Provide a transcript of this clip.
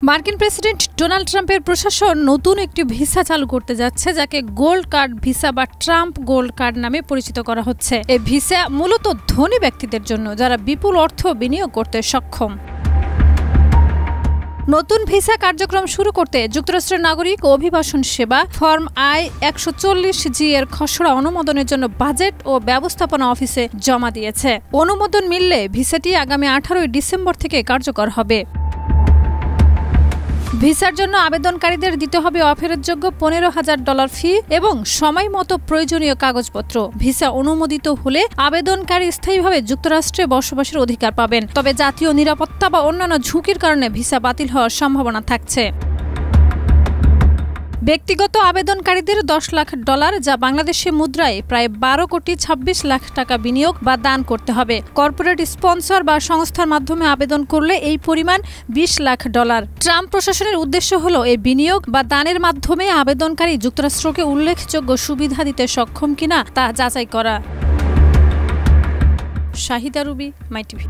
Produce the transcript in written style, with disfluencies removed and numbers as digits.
মার্কিন president Donald ট্রাম্পের প্রশাসন নতুন একটি ভিসা চালু করতে যাচ্ছে, যাকে গোল্ড কার্ড ভিসা বা ট্রাম্প গোল্ড কার্ড নামে পরিচিত করা হচ্ছে। এই ভিসা মূলত ধনী ব্যক্তিদের জন্য, যারা বিপুল অর্থ বিনিয়োগ করতে সক্ষম। নতুন ভিসা কার্যক্রম শুরু করতে যুক্তরাষ্ট্রের নাগরিক ও অভিবাসন সেবা ফর্ম I-140G এর খসড়া অনুমোদনের জন্য বাজেট ও ব্যবস্থাপনা অফিসে জমা দিয়েছে। অনুমোদন মিললে ভিসাটি আগামী 18 ডিসেম্বর থেকে কার্যকর হবে। ভিসার জন্য আবেদনকারীদের দিতে হবে অফেরতযোগ্য $15,000 ফি এবং সময় মতো প্রয়োজনীয় কাগজপত্র। ভিসা অনুমোদিত হলে আবেদনকারী স্থায়ীভাবে যুক্তরাষ্ট্রে বসবাসের অধিকার পাবেন, তবে জাতীয় নিরাপত্তা বা অন্যান্য ঝুঁকির কারণে ভিসা বাতিল হওয়ার সম্ভাবনা থাকছে। ব্যক্তিগত আবেদনকারীদের $10 লাখ, যা বাংলাদেশি মুদ্রায় প্রায় 12,26 লাখ টাকা বিনিয়োগ বা দান করতে হবে। কর্পোরেট স্পন্সর বা সংস্থার মাধ্যমে আবেদন করলে এই পরিমাণ $20 লাখ। ট্রাম্প প্রশাসনের উদ্দেশ্য হলো এই বিনিয়োগ বা দানের মাধ্যমে আবেদনকারী যুক্তরাষ্ট্রকে উল্লেখযোগ্য সুবিধা দিতে সক্ষম কিনা তা যাচাই করা। শাহিদা রুবি, মাই টিভি।